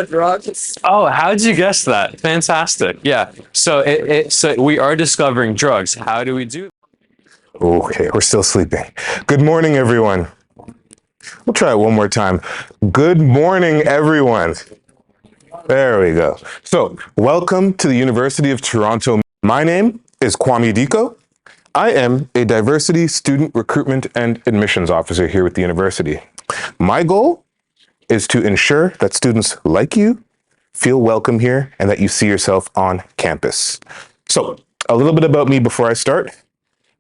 about drugs. Oh, how'd you guess that? Fantastic. Yeah. So so we are discovering drugs. How do we do that? Okay, we're still sleeping. Good morning, everyone. We'll try it one more time. Good morning, everyone. There we go. So, welcome to the University of Toronto. My name is Kwame Diko. I am a diversity student recruitment and admissions officer here with the university. My goal is to ensure that students like you feel welcome here and that you see yourself on campus. So, a little bit about me before I start.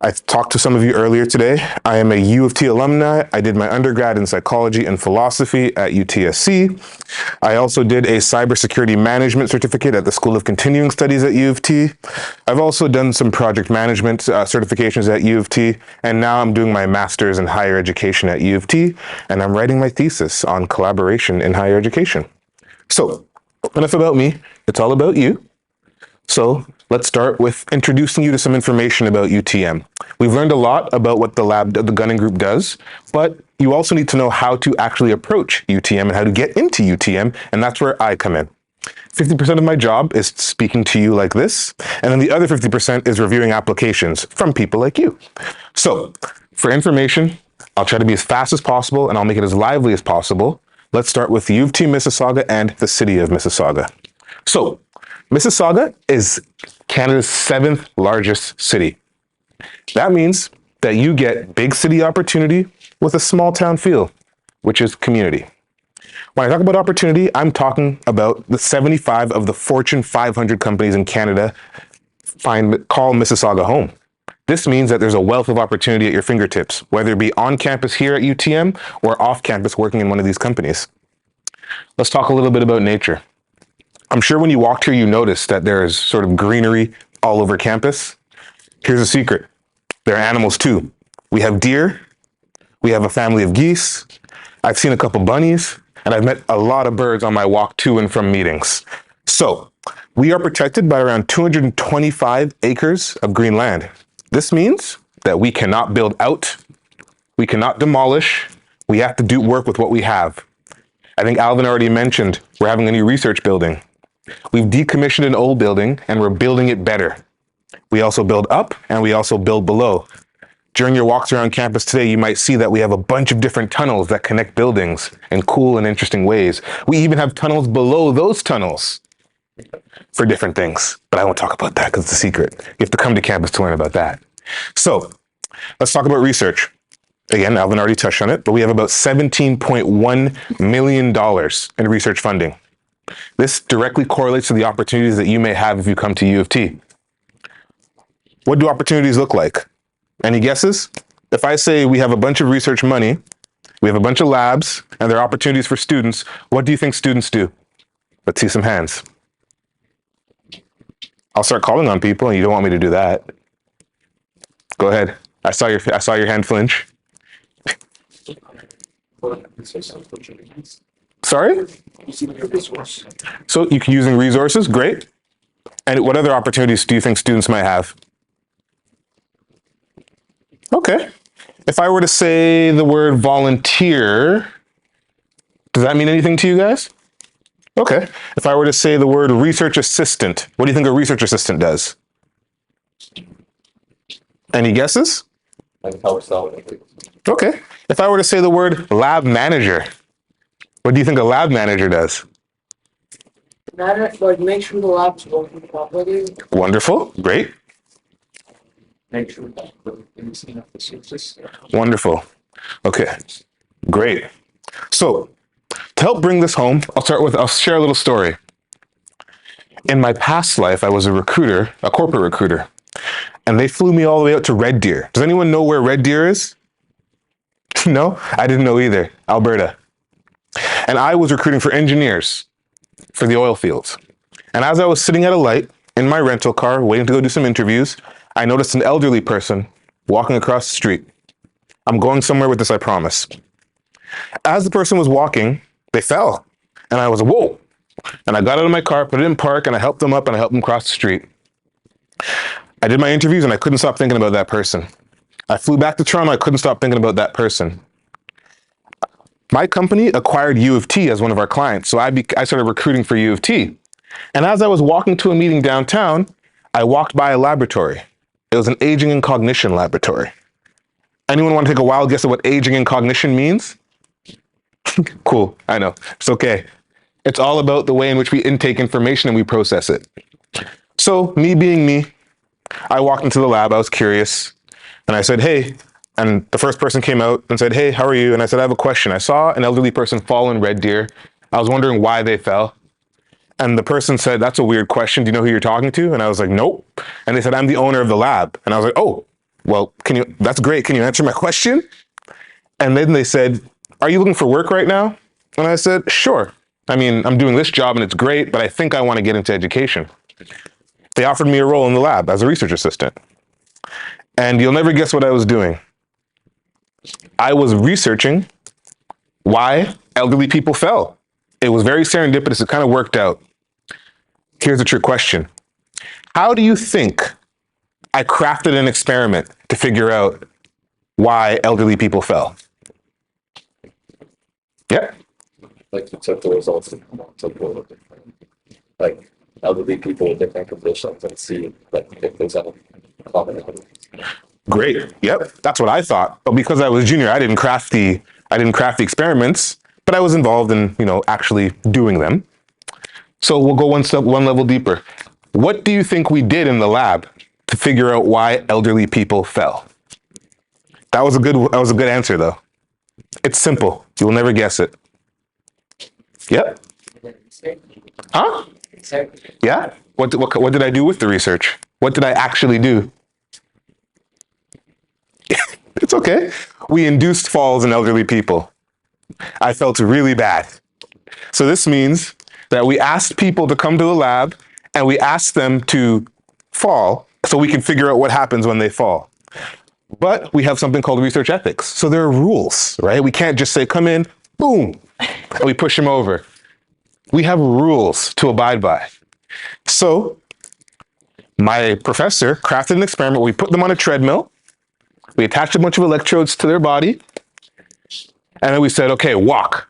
I talked to some of you earlier today. I am a U of T alumni. I did my undergrad in psychology and philosophy at UTSC. I also did a cybersecurity management certificate at the School of Continuing Studies at U of T. I've also done some project management certifications at U of T, and now I'm doing my master's in higher education at U of T, and I'm writing my thesis on collaboration in higher education. So, enough about me. It's all about you. So let's start with introducing you to some information about UTM. We've learned a lot about what the Gunning Group does, but you also need to know how to actually approach UTM and how to get into UTM, and that's where I come in. 50% of my job is speaking to you like this, and then the other 50% is reviewing applications from people like you. So for information, I'll try to be as fast as possible, and I'll make it as lively as possible. Let's start with U of T Mississauga and the city of Mississauga. So Mississauga is Canada's 7th largest city. That means that you get big city opportunity with a small town feel, which is community. When I talk about opportunity, I'm talking about the 75 of the Fortune 500 companies in Canada call Mississauga home. This means that there's a wealth of opportunity at your fingertips, whether it be on campus here at UTM or off campus working in one of these companies. Let's talk a little bit about nature. I'm sure when you walked here, you noticed that there is sort of greenery all over campus. Here's a secret. There are animals too. We have deer. We have a family of geese. I've seen a couple bunnies, and I've met a lot of birds on my walk to and from meetings. So we are protected by around 225 acres of green land. This means that we cannot build out. We cannot demolish. We have to do work with what we have. I think Alvin already mentioned we're having a new research building. We've decommissioned an old building and we're building it better. We also build up and we also build below. During your walks around campus today, you might see that we have a bunch of different tunnels that connect buildings in cool and interesting ways. We even have tunnels below those tunnels for different things, but I won't talk about that because it's a secret. You have to come to campus to learn about that. So let's talk about research. Again, Alvin already touched on it, but we have about $17.1 million in research funding. This directly correlates to the opportunities that you may have if you come to U of T. What do opportunities look like? Any guesses? If I say we have a bunch of research money, we have a bunch of labs, and there are opportunities for students, what do you think students do? Let's see some hands. I'll start calling on people, and you don't want me to do that. Go ahead. I saw your hand flinch. Sorry? So you can using resources, great. And what other opportunities do you think students might have? Okay. If I were to say the word volunteer, does that mean anything to you guys? Okay. If I were to say the word research assistant, what do you think a research assistant does? Any guesses? Like helps out. Okay. If I were to say the word lab manager, what do you think a lab manager does? Like make sure the lab's working properly. Wonderful. Great. Make sure that everything's enough resources. Wonderful. Okay. Great. So to help bring this home, I'll share a little story. In my past life, I was a recruiter, a corporate recruiter, and they flew me all the way out to Red Deer. Does anyone know where Red Deer is? No? I didn't know either. Alberta. And I was recruiting for engineers for the oil fields. And as I was sitting at a light in my rental car, waiting to go do some interviews, I noticed an elderly person walking across the street. I'm going somewhere with this, I promise. As the person was walking, they fell. And I was, whoa. And I got out of my car, put it in park, and I helped them up and I helped them cross the street. I did my interviews and I couldn't stop thinking about that person. I flew back to Toronto, I couldn't stop thinking about that person. My company acquired U of T as one of our clients, so I started recruiting for U of T. And as I was walking to a meeting downtown, I walked by a laboratory. It was an aging and cognition laboratory. Anyone want to take a wild guess at what aging and cognition means? Cool, I know. It's okay. It's all about the way in which we intake information and we process it. So, me being me, I walked into the lab, I was curious, and I said, hey, and the first person came out and said, hey, how are you? And I said, I have a question. I saw an elderly person fall in Red Deer. I was wondering why they fell. And the person said, that's a weird question. Do you know who you're talking to? And I was like, nope. And they said, I'm the owner of the lab. And I was like, oh, well, that's great. Can you answer my question? And then they said, are you looking for work right now? And I said, sure. I mean, I'm doing this job and it's great, but I think I want to get into education. They offered me a role in the lab as a research assistant. And you'll never guess what I was doing. I was researching why elderly people fell. It was very serendipitous. It kind of worked out. Here's a trick question. How do you think I crafted an experiment to figure out why elderly people fell? Yeah. Like you took the results and took the different, like elderly people with different conditions and see like if there's any commonalities. Great. Yep. That's what I thought. But because I was junior, I didn't craft the experiments, but I was involved in, actually doing them. So we'll go one level deeper. What do you think we did in the lab to figure out why elderly people fell? That was a good answer though. It's simple. You will never guess it. Yep. Huh? Yeah. What did I do with the research? What did I actually do? It's okay. We induced falls in elderly people. I felt really bad. So this means that we asked people to come to the lab and we asked them to fall so we can figure out what happens when they fall. But we have something called research ethics. So there are rules, right? We can't just say, come in, boom, and we push them over. We have rules to abide by. So my professor crafted an experiment. We put them on a treadmill. We attached a bunch of electrodes to their body. And then we said, okay, walk.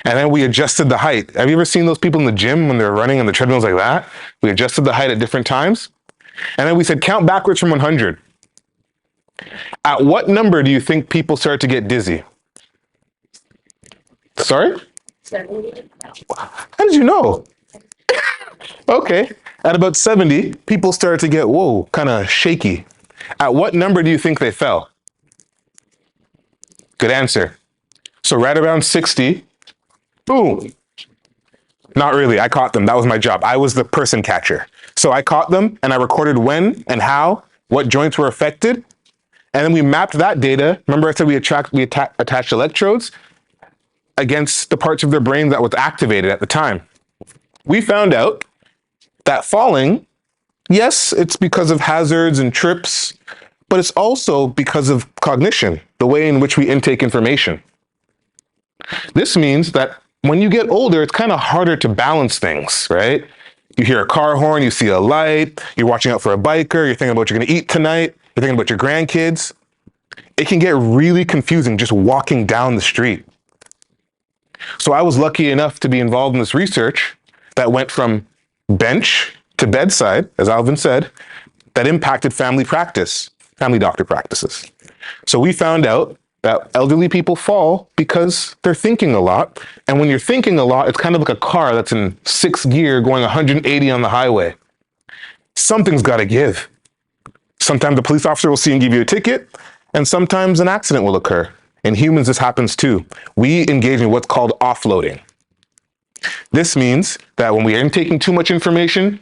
And then we adjusted the height. Have you ever seen those people in the gym when they're running on the treadmills like that? We adjusted the height at different times. And then we said, count backwards from 100. At what number do you think people start to get dizzy? Sorry? 70. How did you know? Okay. At about 70, people started to get, whoa, kind of shaky. At what number do you think they fell? Good answer. So right around 60, boom. Not really. I caught them. That was my job. I was the person catcher. So I caught them and I recorded when and how, what joints were affected. And then we mapped that data. Remember I said we attached electrodes against the parts of their brain that was activated at the time. We found out that falling, yes, it's because of hazards and trips, but it's also because of cognition, the way in which we intake information. This means that when you get older, it's kind of harder to balance things, right? You hear a car horn, you see a light, you're watching out for a biker, you're thinking about what you're going to eat tonight, you're thinking about your grandkids. It can get really confusing just walking down the street. So I was lucky enough to be involved in this research that went from bench to bedside, as Alvin said, that impacted family doctor practices. So we found out that elderly people fall because they're thinking a lot. And when you're thinking a lot, it's kind of like a car that's in 6th gear going 180 on the highway. Something's got to give. Sometimes the police officer will see and give you a ticket, and sometimes an accident will occur. In humans, this happens too. We engage in what's called offloading. This means that when we are intaking too much information,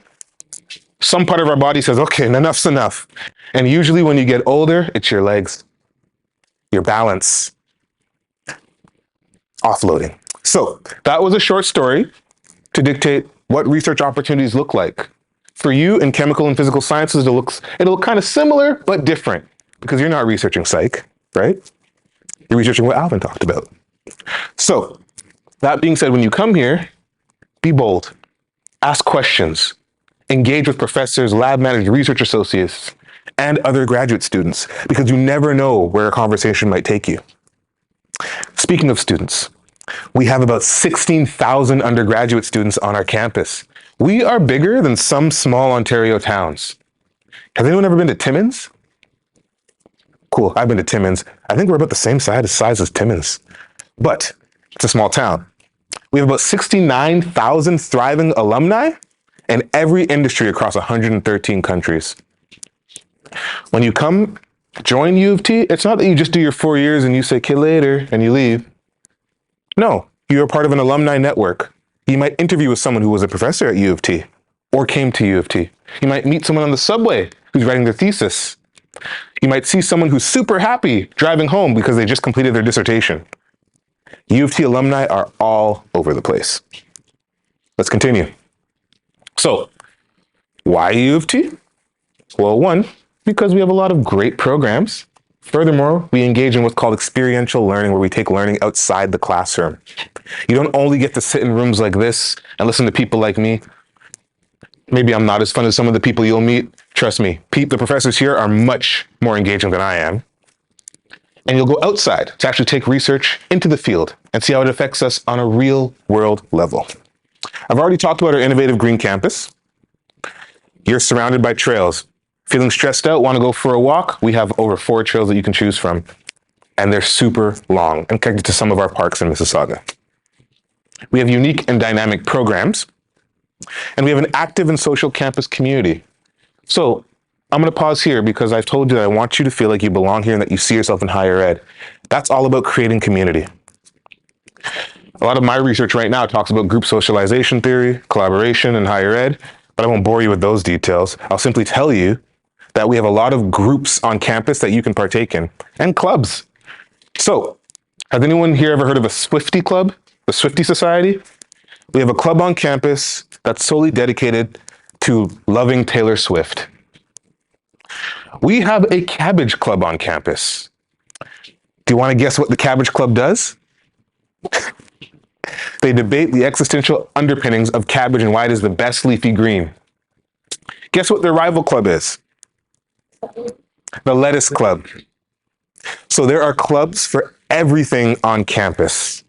some part of our body says, okay, enough's enough. And usually when you get older, it's your legs, your balance, offloading. So that was a short story to dictate what research opportunities look like. For you in chemical and physical sciences, it'll look kind of similar, but different because you're not researching psych, right? You're researching what Alvin talked about. So that being said, when you come here, be bold, ask questions, engage with professors, lab managers, research associates, and other graduate students, because you never know where a conversation might take you. Speaking of students, we have about 16,000 undergraduate students on our campus. We are bigger than some small Ontario towns. Has anyone ever been to Timmins? Cool, I've been to Timmins. I think we're about the same size as Timmins, but it's a small town. We have about 69,000 thriving alumni in every industry across 113 countries. When you come join U of T, it's not that you just do your 4 years and you say, "Okay, later," and you leave. No, you're part of an alumni network. You might interview with someone who was a professor at U of T or came to U of T. You might meet someone on the subway who's writing their thesis. You might see someone who's super happy driving home because they just completed their dissertation. U of T alumni are all over the place. Let's continue. So, why U of T? Well, one, because we have a lot of great programs. Furthermore, we engage in what's called experiential learning, where we take learning outside the classroom. You don't only get to sit in rooms like this and listen to people like me. Maybe I'm not as fun as some of the people you'll meet. Trust me, the professors here are much more engaging than I am. And you'll go outside to actually take research into the field and see how it affects us on a real world level. I've already talked about our innovative green campus. You're surrounded by trails. Feeling stressed out, want to go for a walk? We have over 4 trails that you can choose from. And they're super long and connected to some of our parks in Mississauga. We have unique and dynamic programs. And we have an active and social campus community. So I'm going to pause here because I've told you that I want you to feel like you belong here and that you see yourself in higher ed. That's all about creating community. A lot of my research right now talks about group socialization theory, collaboration in higher ed, but I won't bore you with those details. I'll simply tell you that we have a lot of groups on campus that you can partake in, and clubs. So, has anyone here ever heard of a Swiftie Club, the Swiftie Society? We have a club on campus that's solely dedicated to loving Taylor Swift. We have a Cabbage Club on campus. Do you want to guess what the Cabbage Club does? They debate the existential underpinnings of cabbage and why it is the best leafy green. Guess what their rival club is? The Lettuce Club. So there are clubs for everything on campus.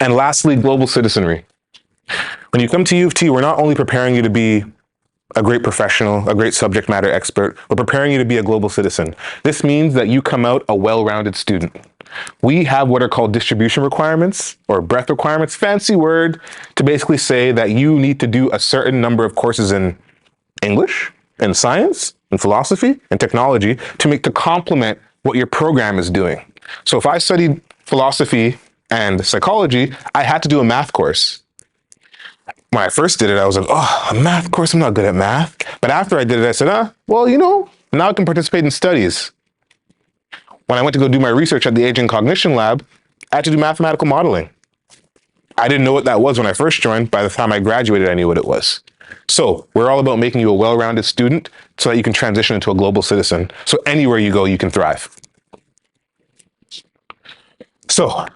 And lastly, global citizenry. When you come to U of T, we're not only preparing you to be a great professional, a great subject matter expert, we're preparing you to be a global citizen. This means that you come out a well-rounded student. We have what are called distribution requirements or breadth requirements, fancy word to basically say that you need to do a certain number of courses in English, in science, in philosophy, and technology to complement what your program is doing. So if I studied philosophy and psychology, I had to do a math course. When I first did it, I was like, oh, a math course, I'm not good at math. But after I did it, I said, well, now I can participate in studies. When I went to go do my research at the Aging Cognition Lab, I had to do mathematical modeling. I didn't know what that was when I first joined. By the time I graduated, I knew what it was. So we're all about making you a well-rounded student so that you can transition into a global citizen. So anywhere you go, you can thrive. So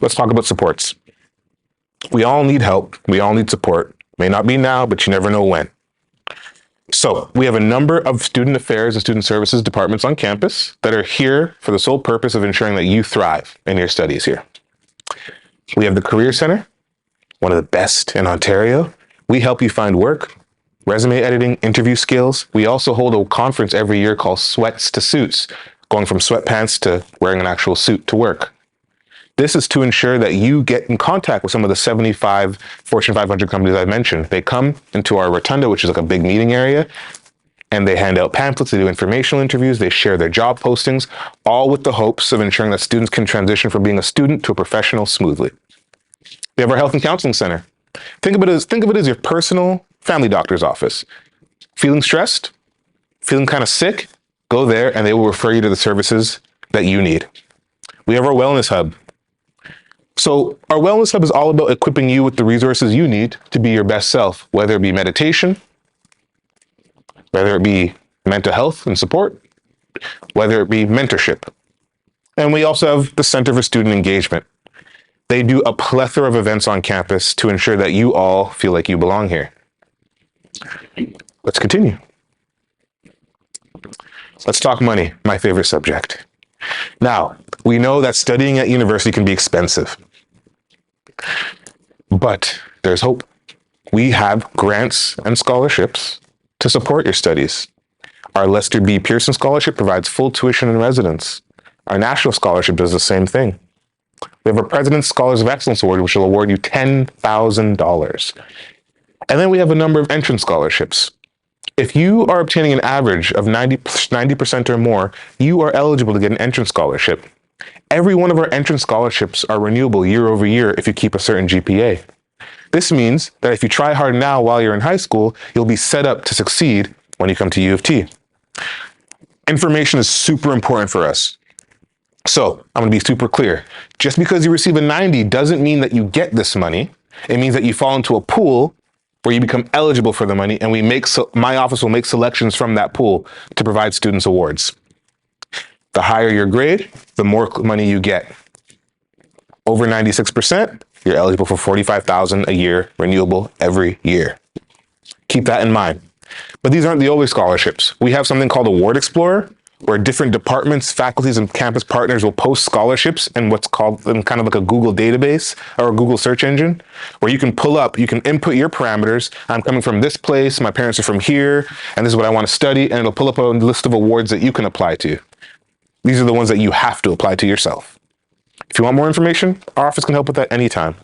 let's talk about supports. We all need help. We all need support. May not be now, but you never know when. So we have a number of student affairs and student services departments on campus that are here for the sole purpose of ensuring that you thrive in your studies here. We have the Career Center, one of the best in Ontario. We help you find work, resume editing, interview skills. We also hold a conference every year called Sweats to Suits, going from sweatpants to wearing an actual suit to work. This is to ensure that you get in contact with some of the 75 Fortune 500 companies I mentioned. They come into our rotunda, which is like a big meeting area, and they hand out pamphlets, they do informational interviews, they share their job postings, all with the hopes of ensuring that students can transition from being a student to a professional smoothly. We have our Health and Counseling Center. Think of it as your personal family doctor's office. Feeling stressed, feeling kind of sick, go there and they will refer you to the services that you need. We have our Wellness Hub. So our Wellness Hub is all about equipping you with the resources you need to be your best self, whether it be meditation, whether it be mental health and support, whether it be mentorship. And we also have the Center for Student Engagement. They do a plethora of events on campus to ensure that you all feel like you belong here. Let's continue. Let's talk money, my favorite subject. Now, We know that studying at university can be expensive, but there's hope. We have grants and scholarships to support your studies. Our Lester B. Pearson Scholarship provides full tuition and residence. Our National Scholarship does the same thing. We have a President's Scholars of Excellence Award, which will award you $10,000. And then we have a number of entrance scholarships. If you are obtaining an average of 90% or more, you are eligible to get an entrance scholarship. Every one of our entrance scholarships are renewable year over year if you keep a certain GPA. This means that if you try hard now while you're in high school, you'll be set up to succeed when you come to U of T. Information is super important for us. So I'm going to be super clear. Just because you receive a 90 doesn't mean that you get this money. It means that you fall into a pool where you become eligible for the money, and my office will make selections from that pool to provide students awards. The higher your grade, the more money you get. Over 96%, you're eligible for $45,000 a year, renewable every year. Keep that in mind. But these aren't the only scholarships. We have something called Award Explorer, where different departments, faculties, and campus partners will post scholarships in what's called kind of like a Google database or a Google search engine, where you can input your parameters. I'm coming from this place, my parents are from here, and this is what I want to study, and it'll pull up a list of awards that you can apply to. These are the ones that you have to apply to yourself. If you want more information, our office can help with that anytime.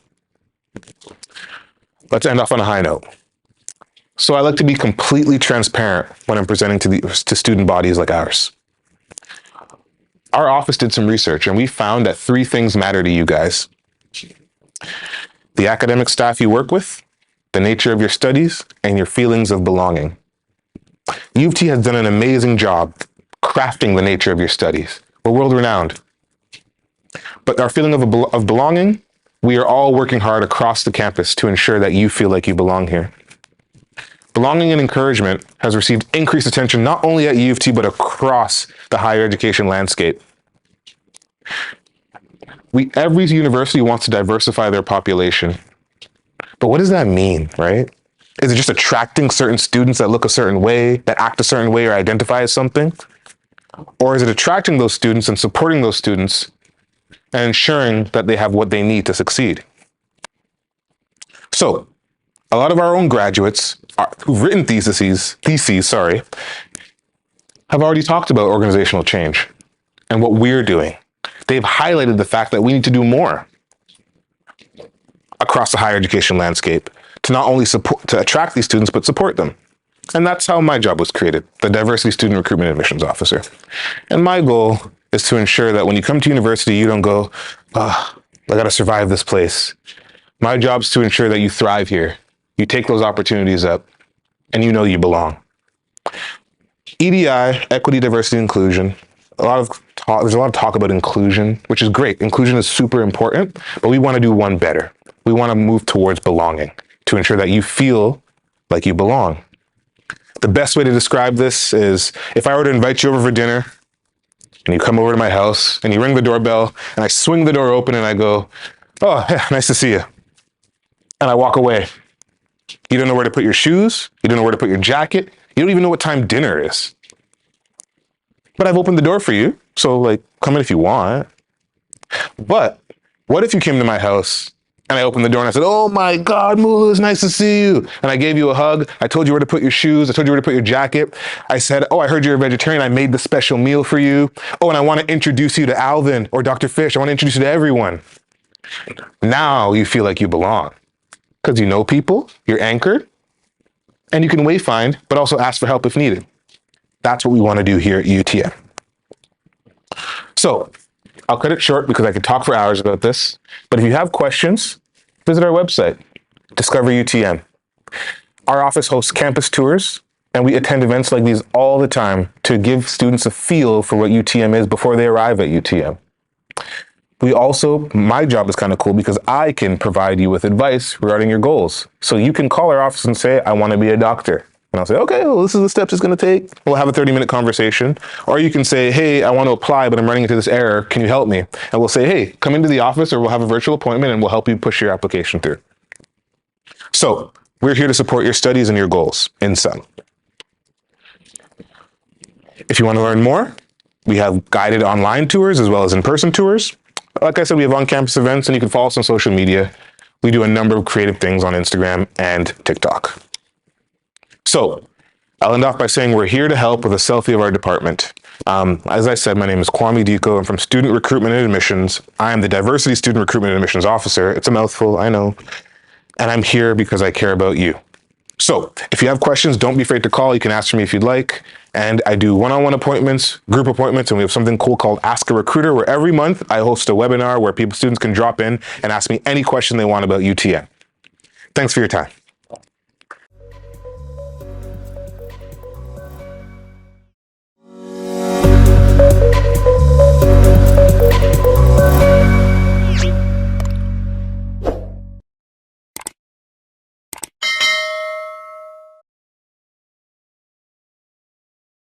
Let's end off on a high note. So I like to be completely transparent when I'm presenting to student bodies like ours. Our office did some research, and we found that 3 things matter to you guys: the academic staff you work with, the nature of your studies, and your feelings of belonging. U of T has done an amazing job crafting the nature of your studies. We're world-renowned. But our feeling of belonging, we are all working hard across the campus to ensure that you feel like you belong here. Belonging and encouragement has received increased attention not only at U of T, but across the higher education landscape. Every university wants to diversify their population. But what does that mean, right? Is it just attracting certain students that look a certain way, that act a certain way, or identify as something? Or is it attracting those students and supporting those students and ensuring that they have what they need to succeed? So, a lot of our own graduates who've written theses, have already talked about organizational change and what we're doing. They've highlighted the fact that we need to do more across the higher education landscape to not only to attract these students, but support them. And that's how my job was created, the Diversity Student Recruitment Admissions Officer. And my goal is to ensure that when you come to university, you don't go, I gotta survive this place. My job is to ensure that you thrive here. You take those opportunities up, and you know you belong. EDI, equity, diversity, inclusion. There's a lot of talk about inclusion, which is great. Inclusion is super important, but we want to do one better. We want to move towards belonging to ensure that you feel like you belong. The best way to describe this is if I were to invite you over for dinner and you come over to my house and you ring the doorbell and I swing the door open and I go, "Oh, yeah, nice to see you." And I walk away. You don't know where to put your shoes. You don't know where to put your jacket. You don't even know what time dinner is. But I've opened the door for you, so come in if you want. But what if you came to my house and I opened the door and I said, "Oh my God, Mulu, it's nice to see you." And I gave you a hug. I told you where to put your shoes. I told you where to put your jacket. I said, "Oh, I heard you're a vegetarian. I made the special meal for you. Oh, and I want to introduce you to Alvin or Dr. Fish. I want to introduce you to everyone." Now you feel like you belong because you know people, you're anchored, and you can wayfind, but also ask for help if needed. That's what we want to do here at UTM. So I'll cut it short because I could talk for hours about this. But if you have questions, visit our website, Discover UTM. Our office hosts campus tours, and we attend events like these all the time to give students a feel for what UTM is before they arrive at UTM. My job is kind of cool because I can provide you with advice regarding your goals. So you can call our office and say, "I want to be a doctor." And I'll say, "Okay, well, this is the steps it's going to take." We'll have a 30-minute conversation. Or you can say, "Hey, I want to apply, but I'm running into this error. Can you help me?" And we'll say, "Hey, come into the office," or we'll have a virtual appointment and we'll help you push your application through. So we're here to support your studies and your goals in sum. If you want to learn more, We have guided online tours as well as in-person tours. Like I said, we have on-campus events, and you can follow us on social media. We do a number of creative things on Instagram and TikTok. So I'll end off by saying we're here to help with a selfie of our department. As I said, my name is Kwame Diko. I'm from Student Recruitment and Admissions. I am the Diversity Student Recruitment and Admissions Officer. It's a mouthful, I know. And I'm here because I care about you. So if you have questions, don't be afraid to call. You can ask me if you'd like. And I do one-on-one appointments, group appointments, and we have something cool called Ask a Recruiter, where every month I host a webinar where students can drop in and ask me any question they want about UTN. Thanks for your time.